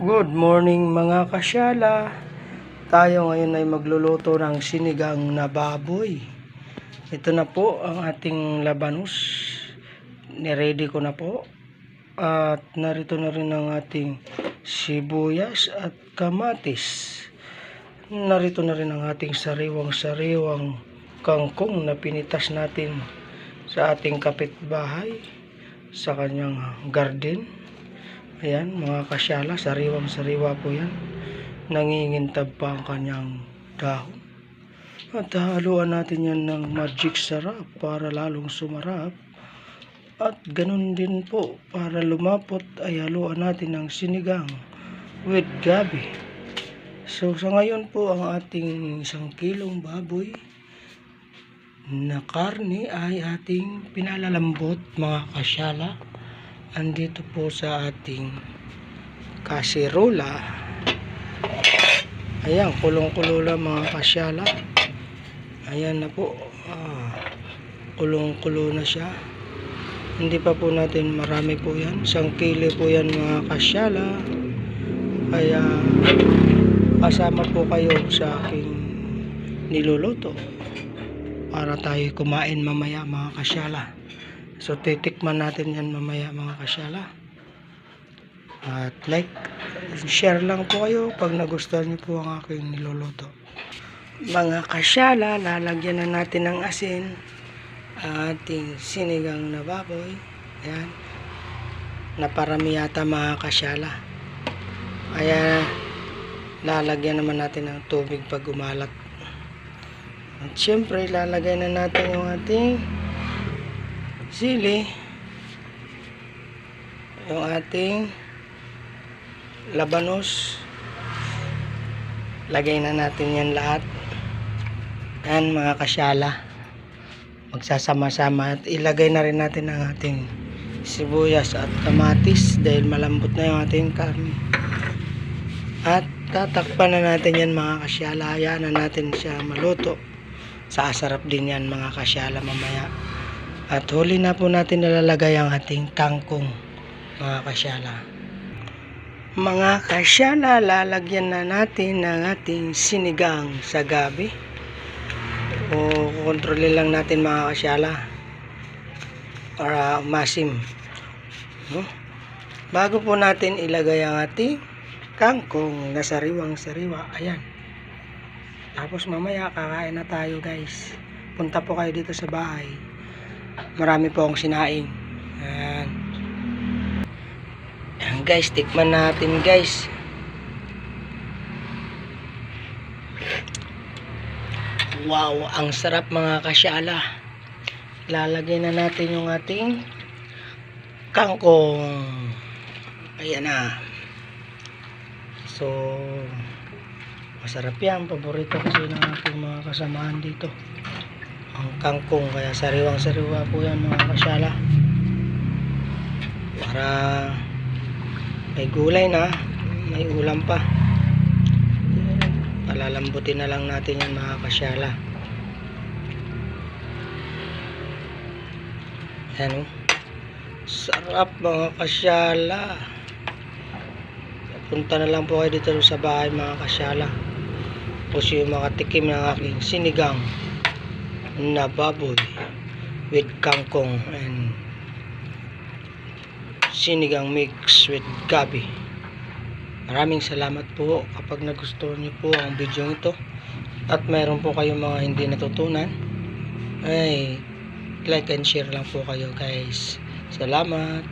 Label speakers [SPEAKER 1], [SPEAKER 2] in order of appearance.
[SPEAKER 1] Good morning mga kasyala. Tayo ngayon ay magluluto ng sinigang na baboy. Ito na po ang ating labanos. Niready ko na po. At narito na rin ang ating sibuyas at kamatis. Narito na rin ang ating sariwang kangkong na pinitas natin sa ating kapitbahay sa kanyang garden. Ayan mga kasyala, sariwang-sariwa po yan. Nangingintab pa ang kanyang dahon. At haluan natin yan ng magic sarap para lalong sumarap. At ganun din po, para lumapot ay haluan natin ng sinigang with gabi. So sa ngayon po, ang ating 1 kilong baboy na karne ay ating pinalalambot mga kasyala. Andito po sa ating kasirola. Ayan, kulong-kulo lang mga kasyala. Ayan na po. Kulong-kulo na siya. Hindi pa po natin marami po yan. 1 kilo po yan mga kasyala. Kaya kasama po kayo sa aking niluluto para tayo kumain mamaya mga kasyala. So titikman natin yan mamaya mga kasyala. At like, share lang po kayo pag nagustuhan niyo po ang aking niluluto. Mga kasyala, lalagyan na natin ng asin ang ating sinigang na baboy. Ayan. Naparami yata mga kasyala. Kaya lalagyan naman natin ng tubig pag umalat. At syempre lalagay na natin yung ating sili, yung ating labanos. Lagay na natin yan lahat. Yan mga kasyala, magsasama-sama. At ilagay na rin natin ang ating sibuyas at kamatis dahil malambot na yung ating karne. At tatakpan na natin yan mga kasyala. Hayaan na natin siya maluto. Sasarap din yan mga kasyala mamaya. At huli na po natin nalalagay ang ating kangkong mga kasyala. Mga kasyala, lalagyan na natin ng ating sinigang sa gabi. O kontrolin lang natin mga kasyala para masim. Bago po natin ilagay ang ating kangkong na sariwang-sariwa. Ayan. Tapos mamaya kakain na tayo guys. Punta po kayo dito sa bahay. Marami po akong sinaing. Ayan. Ayan guys, tikman natin guys. Wow, ang sarap mga kasyala. Lalagay na natin yung ating kangkong. Ayan na. So masarap yan. Paborito kasi ng ating mga kasamahan dito ang kangkong, kaya sariwang-sariwa po yan mga kasyala. Para may gulay na, may ulam pa. Palalambutin na lang natin yan mga kasyala. Yan o. Sarap mga kasyala. Punta na lang po kayo dito sa bahay mga kasyala. Tapos yung makatikim ng aking sinigang na baboy with kangkong and sinigang mix with gabi. Maraming salamat po kapag nagustuhan niyo po ang video ito at mayroon po kayong mga hindi natutunan, ay like and share lang po kayo guys. Salamat.